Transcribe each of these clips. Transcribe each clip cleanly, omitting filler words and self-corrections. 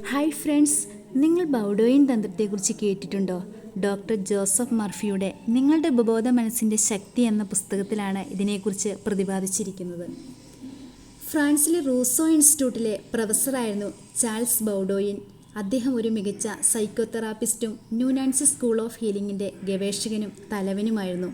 Hi friends, നിങ്ങൾ Baudouin തന്ത്രത്തെക്കുറിച്ച് കേട്ടിട്ടുണ്ടോ? Doctor Joseph മർഫിയുടെ നിങ്ങളുടെ ഉപബോധ മനസ്സിൻ്റെ ശക്തി എന്ന പുസ്തകത്തിലാണ് ഇതിനെക്കുറിച്ച് പ്രതിപാദിച്ചിരിക്കുന്നത്. ഫ്രാൻസിലെ റൂസോ ഇൻസ്റ്റിറ്റ്യൂട്ടിലെ പ്രൊഫസറായിരുന്നു ചാൾസ് ബൗഡോയിൻ. അദ്ദേഹം ഒരു മികച്ച സൈക്കോതെറാപ്പിസ്റ്റും ന്യൂനാൻസി സ്കൂൾ ഓഫ് ഹീലിംഗിൻ്റെ ഗവേഷകനും തലവനുമായിരുന്നു.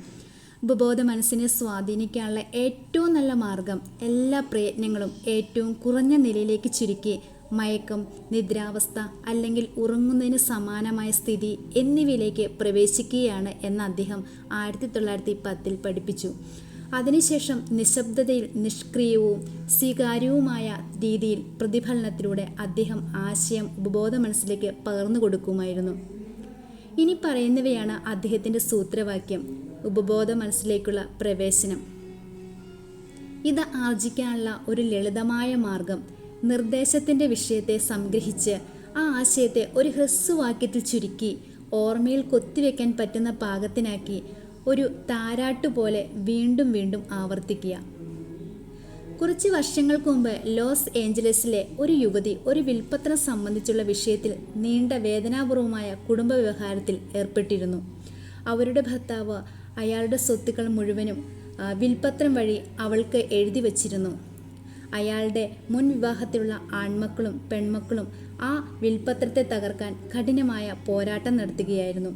ഉപബോധ മനസ്സിനെ സ്വാധീനിക്കാനുള്ള ഏറ്റവും നല്ല മാർഗം എല്ലാ പ്രയത്നങ്ങളും ഏറ്റവും കുറഞ്ഞ നിലയിലേക്ക് ചുരുക്കി മയക്കം, നിദ്രാവസ്ഥ അല്ലെങ്കിൽ ഉറങ്ങുന്നതിന് സമാനമായ സ്ഥിതി എന്നിവയിലേക്ക് പ്രവേശിക്കുകയാണ് എന്ന് അദ്ദേഹം 1910 പഠിപ്പിച്ചു. അതിനുശേഷം നിശബ്ദതയിൽ നിഷ്ക്രിയവും സ്വീകാര്യവുമായ രീതിയിൽ പ്രതിഫലനത്തിലൂടെ അദ്ദേഹം ആശയം ഉപബോധ മനസ്സിലേക്ക് പകർന്നു കൊടുക്കുമായിരുന്നു. ഇനി പറയുന്നവയാണ് അദ്ദേഹത്തിൻ്റെ സൂത്രവാക്യം: ഉപബോധ മനസ്സിലേക്കുള്ള പ്രവേശനം. ഇത് ആർജിക്കാനുള്ള ഒരു ലളിതമായ മാർഗം നിർദ്ദേശത്തിൻ്റെ വിഷയത്തെ സംഗ്രഹിച്ച് ആ ആശയത്തെ ഒരു ഹ്രസ്വവാക്യത്തിൽ ചുരുക്കി ഓർമ്മയിൽ കൊത്തിവെക്കാൻ പറ്റുന്ന പാകത്തിനാക്കി ഒരു താരാട്ടുപോലെ വീണ്ടും വീണ്ടും ആവർത്തിക്കുക. കുറച്ച് വർഷങ്ങൾക്ക് മുമ്പ് ലോസ് ഏഞ്ചലസിലെ ഒരു യുവതി ഒരു വിൽപ്പത്രം സംബന്ധിച്ചുള്ള വിഷയത്തിൽ നീണ്ട വേദനാപൂർവമായ കുടുംബ വ്യവഹാരത്തിൽ ഏർപ്പെട്ടിരുന്നു. അവരുടെ ഭർത്താവ് അയാളുടെ സ്വത്തുക്കൾ മുഴുവനും വിൽപ്പത്രം വഴി അവൾക്ക് എഴുതി വച്ചിരുന്നു. അയാളുടെ മുൻ വിവാഹത്തിലുള്ള ആൺമക്കളും പെൺമക്കളും ആ വിൽപ്പത്രത്തെ തകർക്കാൻ കഠിനമായ പോരാട്ടം നടത്തുകയായിരുന്നു.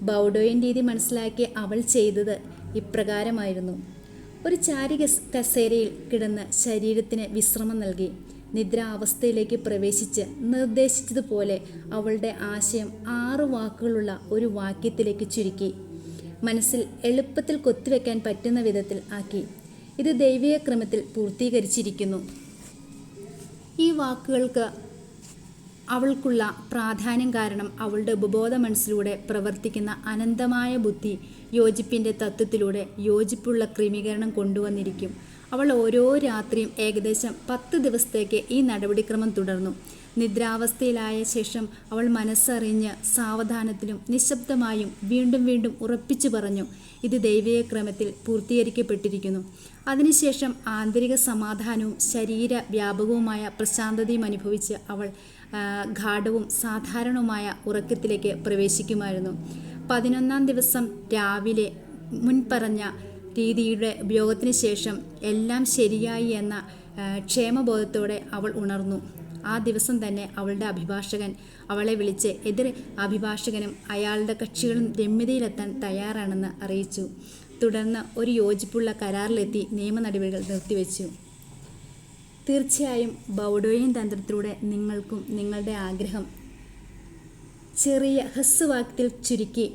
ബൗഡോയിൻ രീതി മനസ്സിലാക്കി അവൾ ചെയ്തത് ഇപ്രകാരമായിരുന്നു. ഒരു ചാരി കസേരയിൽ കിടന്ന് ശരീരത്തിന് വിശ്രമം നൽകി നിദ്രാവസ്ഥയിലേക്ക് പ്രവേശിച്ച് നിർദ്ദേശിച്ചതുപോലെ അവളുടെ ആശയം 6 വാക്കുകളുള്ള ഒരു വാക്യത്തിലേക്ക് ചുരുക്കി മനസ്സിൽ എളുപ്പത്തിൽ കൊത്തിവെക്കാൻ പറ്റുന്ന വിധത്തിൽ ആക്കി. ഇത് ദൈവിക ക്രമത്തിൽ പൂർത്തീകരിച്ചിരിക്കുന്നു. ഈ വാക്കുകൾക്ക് അവൾക്കുള്ള പ്രാധാന്യം കാരണം അവളുടെ ഉപബോധ മനസ്സിലൂടെ പ്രവർത്തിക്കുന്ന അനന്തമായ ബുദ്ധി യോജിപ്പിൻ്റെ തത്വത്തിലൂടെ യോജിപ്പുള്ള ക്രമീകരണം കൊണ്ടുവന്നിരിക്കും. അവൾ ഓരോ രാത്രിയും ഏകദേശം 10 ദിവസത്തേക്ക് ഈ നടപടിക്രമം തുടർന്നു. നിദ്രാവസ്ഥയിലായ ശേഷം അവൾ മനസ്സറിഞ്ഞ് സാവധാനത്തിലും നിശബ്ദമായും വീണ്ടും വീണ്ടും ഉറപ്പിച്ചു പറഞ്ഞു: ഇത് ദൈവിക ക്രമത്തിൽ പൂർത്തീകരിക്കപ്പെട്ടിരിക്കുന്നു. അതിനുശേഷം ആന്തരിക സമാധാനവും ശരീര വ്യാപകവുമായ പ്രശാന്തതയും അനുഭവിച്ച് അവൾ ഗാഢവും സാധാരണവുമായ ഉറക്കത്തിലേക്ക് പ്രവേശിക്കുമായിരുന്നു. 11ാം ദിവസം രാവിലെ മുൻപറഞ്ഞ രീതിയുടെ ഉപയോഗത്തിന് ശേഷം എല്ലാം ശരിയായി എന്ന ക്ഷേമബോധത്തോടെ അവൾ ഉണർന്നു. ആ ദിവസം തന്നെ അവളുടെ അഭിഭാഷകൻ അവളെ വിളിച്ച് എതിർ അഭിഭാഷകനും അയാളുടെ കക്ഷികളും രമ്യതയിലെത്താൻ തയ്യാറാണെന്ന് അറിയിച്ചു. തുടർന്ന് ഒരു യോജിപ്പുള്ള കരാറിലെത്തി നിയമ നടപടികൾ നിർത്തിവെച്ചു. തീർച്ചയായും ബൗഡോയിൻ തന്ത്രത്തിലൂടെ നിങ്ങൾക്കും നിങ്ങളുടെ ആഗ്രഹം ചെറിയ ഹ്രസ്വവാക്യത്തിൽ ചുരുക്കി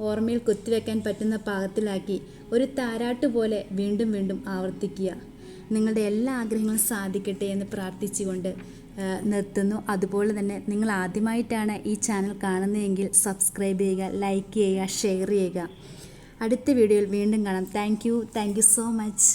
ഓർമ്മയിൽ കുത്തിവെക്കാൻ പറ്റുന്ന പാകത്തിലാക്കി ഒരു താരാട്ടുപോലെ വീണ്ടും വീണ്ടും ആവർത്തിക്കുക. നിങ്ങളുടെ എല്ലാ ആഗ്രഹങ്ങളും സാധിക്കട്ടെ എന്ന് പ്രാർത്ഥിച്ചുകൊണ്ട് നിർത്തുന്നു. അതുപോലെ തന്നെ നിങ്ങൾ ആദ്യമായിട്ടാണ് ഈ ചാനൽ കാണുന്നതെങ്കിൽ സബ്സ്ക്രൈബ് ചെയ്യുക, ലൈക്ക് ചെയ്യുക, ഷെയർ ചെയ്യുക. അടുത്ത വീഡിയോയിൽ വീണ്ടും കാണാം. Thank you so much.